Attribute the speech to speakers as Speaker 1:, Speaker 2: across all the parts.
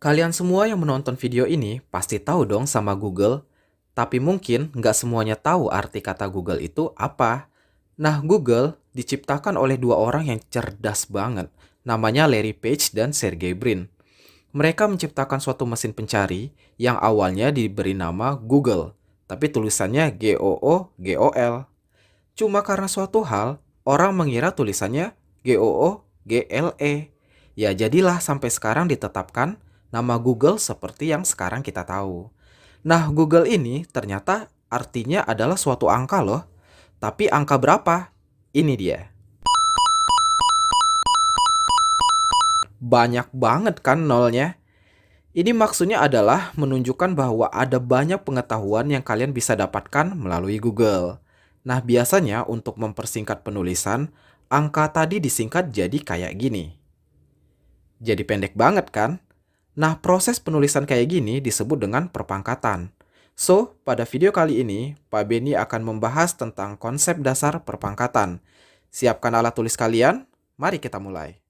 Speaker 1: Kalian semua yang menonton video ini pasti tahu dong sama Google, tapi mungkin nggak semuanya tahu arti kata Google itu apa. Nah, Google diciptakan oleh dua orang yang cerdas banget, namanya Larry Page dan Sergey Brin. Mereka menciptakan suatu mesin pencari yang awalnya diberi nama Google, tapi tulisannya Googol. Cuma karena suatu hal, orang mengira tulisannya Google. Ya, jadilah sampai sekarang ditetapkan nama Google seperti yang sekarang kita tahu. Nah, Google ini ternyata artinya adalah suatu angka loh. Tapi angka berapa? Ini dia. Banyak banget kan nolnya? Ini maksudnya adalah menunjukkan bahwa ada banyak pengetahuan yang kalian bisa dapatkan melalui Google. Nah, biasanya untuk mempersingkat penulisan, angka tadi disingkat jadi kayak gini. Jadi pendek banget kan? Nah, proses penulisan kayak gini disebut dengan perpangkatan. So, pada video kali ini, Pak Beni akan membahas tentang konsep dasar perpangkatan. Siapkan alat tulis kalian, mari kita mulai.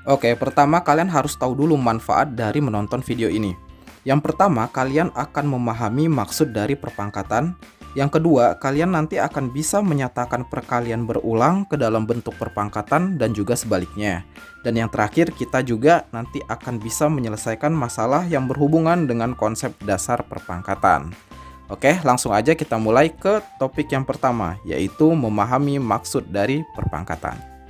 Speaker 1: Oke, pertama kalian harus tahu dulu manfaat dari menonton video ini. Yang pertama, kalian akan memahami maksud dari perpangkatan. Yang kedua, kalian nanti akan bisa menyatakan perkalian berulang ke dalam bentuk perpangkatan dan juga sebaliknya. Dan yang terakhir, kita juga nanti akan bisa menyelesaikan masalah yang berhubungan dengan konsep dasar perpangkatan. Oke, langsung aja kita mulai ke topik yang pertama, yaitu memahami maksud dari perpangkatan.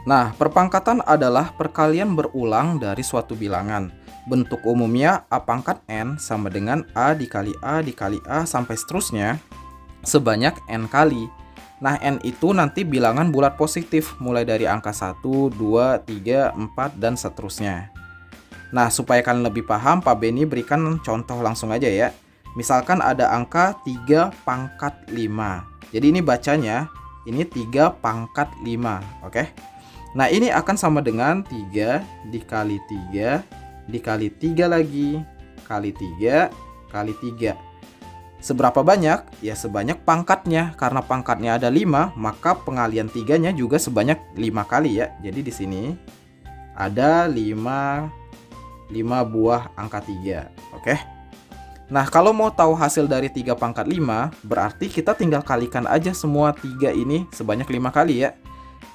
Speaker 1: Nah, perpangkatan adalah perkalian berulang dari suatu bilangan. Bentuk umumnya A pangkat N sama dengan A dikali A dikali A sampai seterusnya sebanyak N kali. Nah, N itu nanti bilangan bulat positif mulai dari angka 1, 2, 3, 4, dan seterusnya. Nah, supaya kalian lebih paham, Pak Beni berikan contoh langsung aja ya. Misalkan ada angka 3 pangkat 5. Jadi ini bacanya, ini 3 pangkat 5, oke? Nah, ini akan sama dengan 3 dikali 3 dikali 3 lagi kali 3 kali 3. Seberapa banyak? Ya sebanyak pangkatnya. Karena pangkatnya ada 5, maka pengalian 3-nya juga sebanyak 5 kali ya. Jadi di sini ada 5 buah angka 3. Oke. Nah, kalau mau tahu hasil dari 3 pangkat 5, berarti kita tinggal kalikan aja semua 3 ini sebanyak 5 kali ya.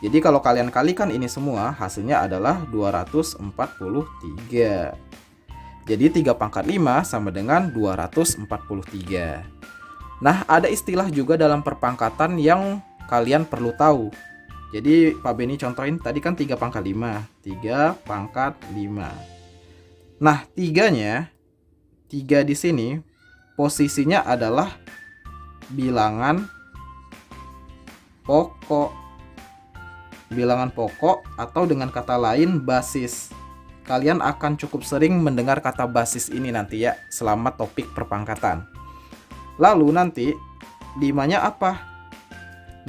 Speaker 1: Jadi kalau kalian kalikan ini semua, hasilnya adalah 243. Jadi 3 pangkat 5 sama dengan 243. Nah, ada istilah juga dalam perpangkatan yang kalian perlu tahu. Jadi Pak Beni contohin, tadi kan 3 pangkat 5. 3 pangkat 5. Nah, 3 di sini posisinya adalah bilangan pokok. Bilangan pokok atau dengan kata lain basis. Kalian akan cukup sering mendengar kata basis ini nanti ya selama topik perpangkatan. Lalu nanti 5-nya apa?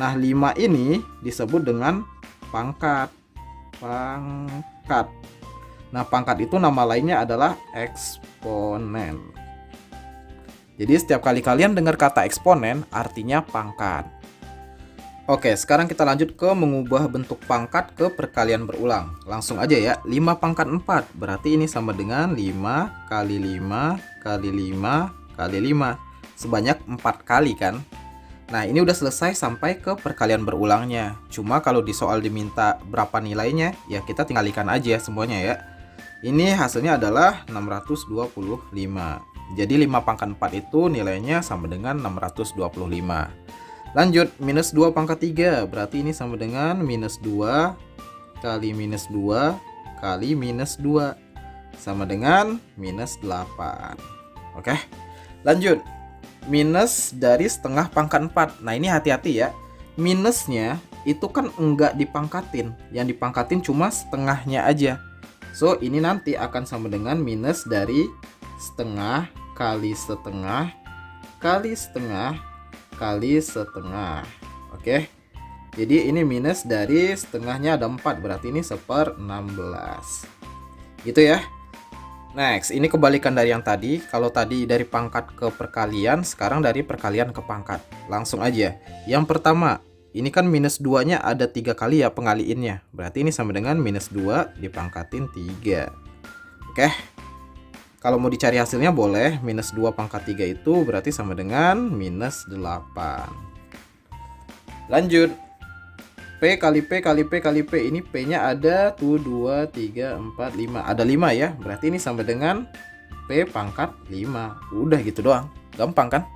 Speaker 1: Nah, 5 ini disebut dengan pangkat. Pangkat. Nah, pangkat itu nama lainnya adalah eksponen. Jadi setiap kali kalian dengar kata eksponen artinya pangkat. Oke, sekarang kita lanjut ke mengubah bentuk pangkat ke perkalian berulang. Langsung aja ya, 5 pangkat 4. Berarti ini sama dengan 5 kali 5 kali 5 kali 5. Sebanyak 4 kali kan? Nah, ini udah selesai sampai ke perkalian berulangnya. Cuma kalau di soal diminta berapa nilainya, ya kita tinggalkan aja semuanya ya. Ini hasilnya adalah 625. Jadi 5 pangkat 4 itu nilainya sama dengan 625. Lanjut, minus 2 pangkat 3. Berarti ini sama dengan minus 2 kali minus 2 kali minus 2. Sama dengan minus 8. Oke, lanjut. Minus dari setengah pangkat 4. Nah, ini hati-hati ya. Minusnya itu kan enggak dipangkatin. Yang dipangkatin cuma setengahnya aja. So, ini nanti akan sama dengan minus dari setengah kali setengah kali setengah kali setengah. Oke. Jadi ini minus dari setengahnya ada 4, berarti ini 1/16. Gitu ya. Next, ini kebalikan dari yang tadi. Kalau tadi dari pangkat ke perkalian, sekarang dari perkalian ke pangkat. Langsung aja. Yang pertama, ini kan minus 2-nya ada 3 kali ya pengaliinnya. Berarti ini sama dengan minus 2 dipangkatin 3. Oke. Kalau mau dicari hasilnya boleh. Minus 2 pangkat 3 itu berarti sama dengan minus 8. Lanjut. P kali P kali P kali P. Ini P-nya ada tuh 2, 3, 4, 5. Ada 5 ya. Berarti ini sama dengan P pangkat 5. Udah gitu doang. Gampang kan?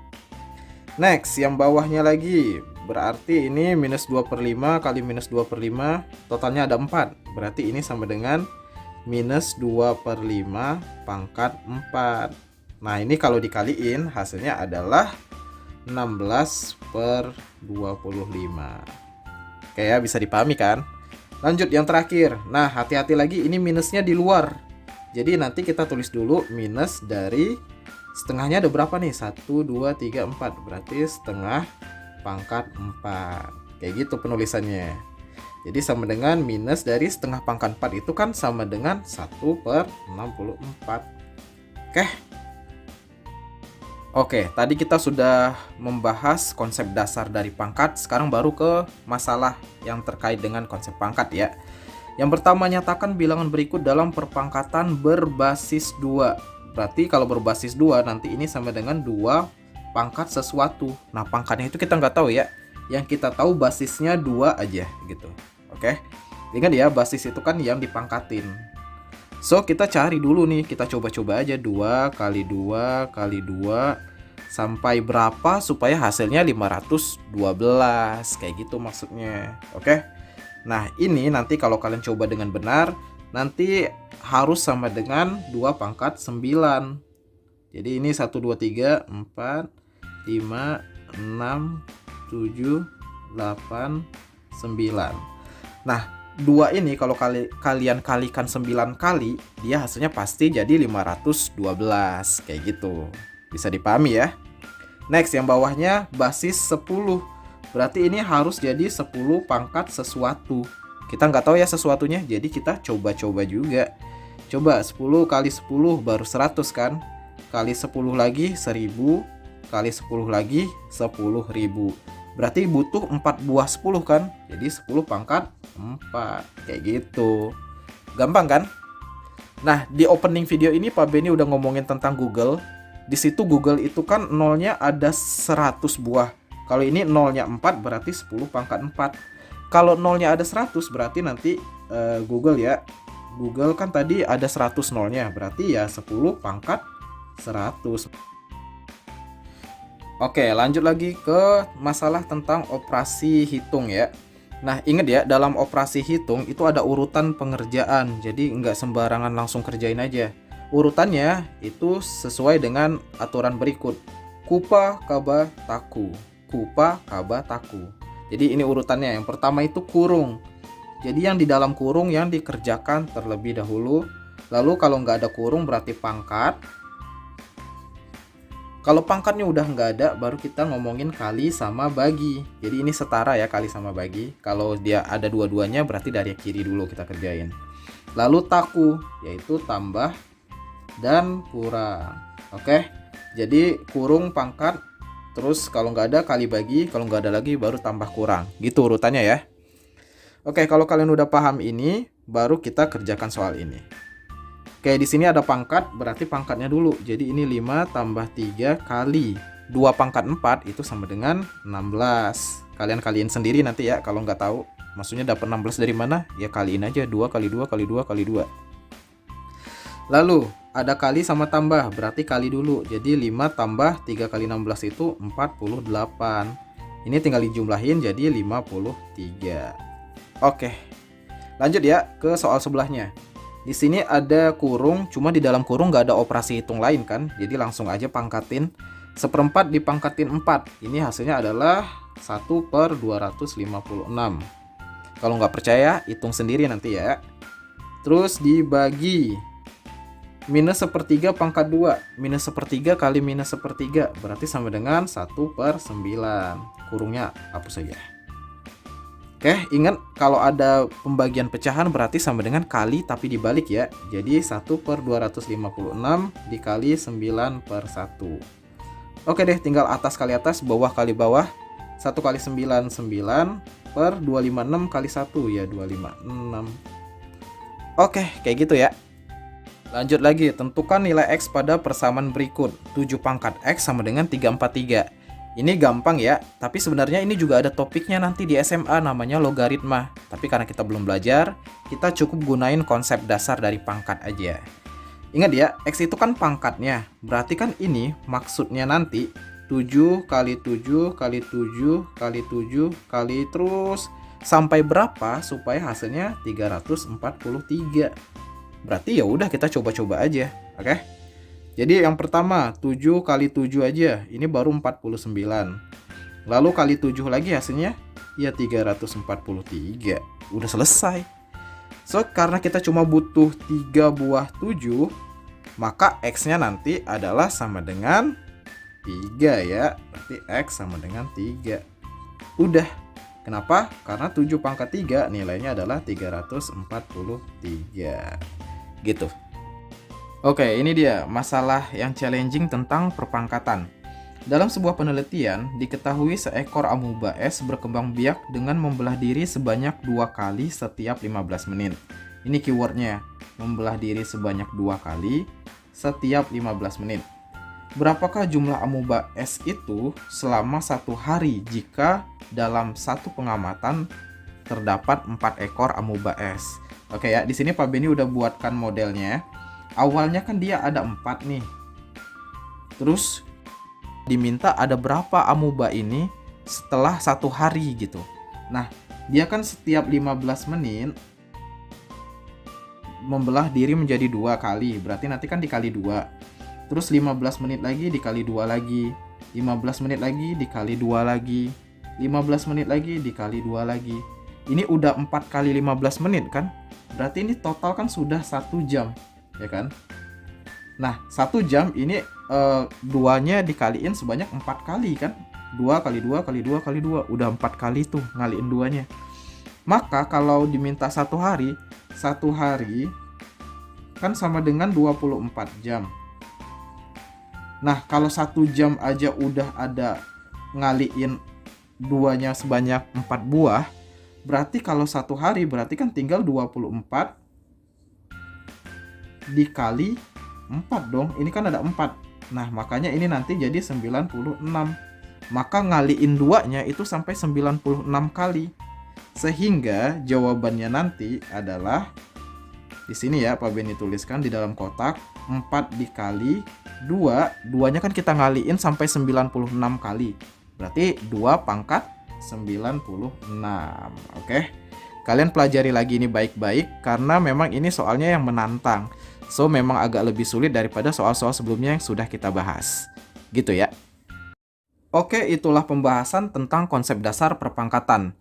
Speaker 1: Next, yang bawahnya lagi. Berarti ini minus 2/5 kali minus 2/5. Totalnya ada 4. Berarti ini sama dengan minus 2/5 pangkat 4. Nah, ini kalau dikaliin hasilnya adalah 16/25. Oke ya, bisa dipahami kan? Lanjut yang terakhir. Nah, hati-hati lagi, ini minusnya di luar. Jadi nanti kita tulis dulu minus dari setengahnya ada berapa nih? 1, 2, 3, 4. Berarti setengah pangkat 4. Kayak gitu penulisannya. Jadi sama dengan minus dari setengah pangkat 4 itu kan sama dengan 1/64. Oke. Oke, tadi kita sudah membahas konsep dasar dari pangkat. Sekarang baru ke masalah yang terkait dengan konsep pangkat ya. Yang pertama, nyatakan bilangan berikut dalam perpangkatan berbasis 2. Berarti kalau berbasis 2 nanti ini sama dengan 2 pangkat sesuatu. Nah, pangkatnya itu kita nggak tahu ya. Yang kita tahu basisnya 2 aja gitu. Oke. Ingat ya, basis itu kan yang dipangkatin. So, kita cari dulu nih, kita coba-coba aja 2 kali 2 kali 2 sampai berapa supaya hasilnya 512. Kayak gitu maksudnya. Oke. Nah, ini nanti kalau kalian coba dengan benar, nanti harus sama dengan 2 pangkat 9. Jadi ini 1, 2, 3, 4, 5, 6, 7, 8, 9. Nah, 2 ini kalau kalian kalikan 9 kali, dia hasilnya pasti jadi 512. Kayak gitu. Bisa dipahami ya. Next, yang bawahnya basis 10. Berarti ini harus jadi 10 pangkat sesuatu. Kita nggak tahu ya sesuatunya, jadi kita coba-coba juga. Coba 10 kali 10 baru 100 kan? Kali 10 lagi 1000, kali 10 lagi 10.000. Berarti butuh 4 buah 10 kan? Jadi 10 pangkat 4. Kayak gitu. Gampang kan? Nah, di opening video ini Pak Benny udah ngomongin tentang Google. Di situ Google itu kan nolnya ada 100 buah. Kalau ini nolnya 4 berarti 10 pangkat 4. Kalau nolnya ada 100 berarti nanti Google ya. Google kan tadi ada 100 nolnya. Berarti ya 10 pangkat 100. Oke, lanjut lagi ke masalah tentang operasi hitung ya. Nah, ingat ya, dalam operasi hitung itu ada urutan pengerjaan. Jadi nggak sembarangan langsung kerjain aja. Urutannya itu sesuai dengan aturan berikut. Kupa, kaba, taku. Kupa, kaba, taku. Jadi ini urutannya. Yang pertama itu kurung. Jadi yang di dalam kurung yang dikerjakan terlebih dahulu. Lalu kalau nggak ada kurung berarti pangkat. Kalau pangkatnya udah nggak ada, baru kita ngomongin kali sama bagi. Jadi ini setara ya, kali sama bagi. Kalau dia ada dua-duanya, berarti dari kiri dulu kita kerjain. Lalu taku, yaitu tambah dan kurang. Oke, jadi kurung pangkat, terus kalau nggak ada kali bagi, kalau nggak ada lagi baru tambah kurang. Gitu urutannya ya. Oke, kalau kalian udah paham ini, baru kita kerjakan soal ini. Oke, di sini ada pangkat, berarti pangkatnya dulu. Jadi ini 5 tambah 3 kali 2 pangkat 4 itu sama dengan 16. Kalian kaliin sendiri nanti ya kalau nggak tahu. Maksudnya dapat 16 dari mana? Ya kaliin aja 2 kali 2 kali 2 kali 2. Lalu ada kali sama tambah, berarti kali dulu. Jadi 5 tambah 3 kali 16 itu 48. Ini tinggal dijumlahin jadi 53. Oke. Lanjut ya ke soal sebelahnya. Di sini ada kurung, cuma di dalam kurung nggak ada operasi hitung lain kan. Jadi langsung aja pangkatin. 1/4 dipangkatin 4. Ini hasilnya adalah 1/256. Kalau nggak percaya, hitung sendiri nanti ya. Terus dibagi. Minus 1/3 pangkat 2. Minus 1/3 kali minus 1/3. Berarti sama dengan 1/9. Kurungnya hapus saja. Oke, ingat kalau ada pembagian pecahan berarti sama dengan kali tapi dibalik ya. Jadi 1/256 dikali 9/1. Oke deh, tinggal atas kali atas, bawah kali bawah. 1 kali 9, 9/256 kali 1 ya 256. Oke, kayak gitu ya. Lanjut lagi, tentukan nilai X pada persamaan berikut. 7 pangkat X sama dengan 343. Ini gampang ya, tapi sebenarnya ini juga ada topiknya nanti di SMA namanya logaritma. Tapi karena kita belum belajar, kita cukup gunain konsep dasar dari pangkat aja. Ingat ya, X itu kan pangkatnya. Berarti kan ini maksudnya nanti 7 kali 7 kali 7 kali 7 kali terus sampai berapa supaya hasilnya 343. Berarti ya udah kita coba-coba aja, oke? Jadi yang pertama 7 kali 7 aja, ini baru 49. Lalu kali 7 lagi hasilnya ya 343. Udah selesai. So, karena kita cuma butuh 3 buah 7, maka X-nya nanti adalah sama dengan 3 ya. Berarti X sama dengan 3. Udah. Kenapa? Karena 7 pangkat 3 nilainya adalah 343. Gitu. Oke, ini dia masalah yang challenging tentang perpangkatan. Dalam sebuah penelitian, diketahui seekor amuba es berkembang biak dengan membelah diri sebanyak 2 kali setiap 15 menit. Ini keywordnya, membelah diri sebanyak 2 kali setiap 15 menit. Berapakah jumlah amuba es itu selama 1 hari jika dalam satu pengamatan terdapat 4 ekor amuba es? Oke ya, di sini Pak Beni udah buatkan modelnya. Awalnya kan dia ada 4 nih. Terus diminta ada berapa amuba ini setelah 1 hari gitu. Nah, dia kan setiap 15 menit membelah diri menjadi 2 kali. Berarti nanti kan dikali 2. Terus 15 menit lagi dikali 2 lagi. 15 menit lagi dikali 2 lagi. 15 menit lagi dikali 2 lagi. Ini udah 4 kali 15 menit kan? Berarti ini total kan sudah 1 jam. Ya kan? Nah, 1 jam ini duanya dikaliin sebanyak 4 kali kan? 2 kali 2 kali 2 kali 2. Udah 4 kali tuh ngaliin duanya. Maka kalau diminta 1 hari, 1 hari kan sama dengan 24 jam. Nah, kalau 1 jam aja udah ada ngaliin duanya sebanyak 4 buah, berarti kalau 1 hari berarti kan tinggal 24 dikali 4 dong. Ini kan ada 4. Nah, makanya ini nanti jadi 96. Maka ngaliin duanya itu sampai 96 kali. Sehingga jawabannya nanti adalah di sini ya, Pak Beni tuliskan di dalam kotak 4 dikali 2. Duanya kan kita ngaliin sampai 96 kali. Berarti 2 pangkat 96. Oke. Kalian pelajari lagi ini baik-baik karena memang ini soalnya yang menantang. So, memang agak lebih sulit daripada soal-soal sebelumnya yang sudah kita bahas. Gitu ya. Oke, itulah pembahasan tentang konsep dasar perpangkatan.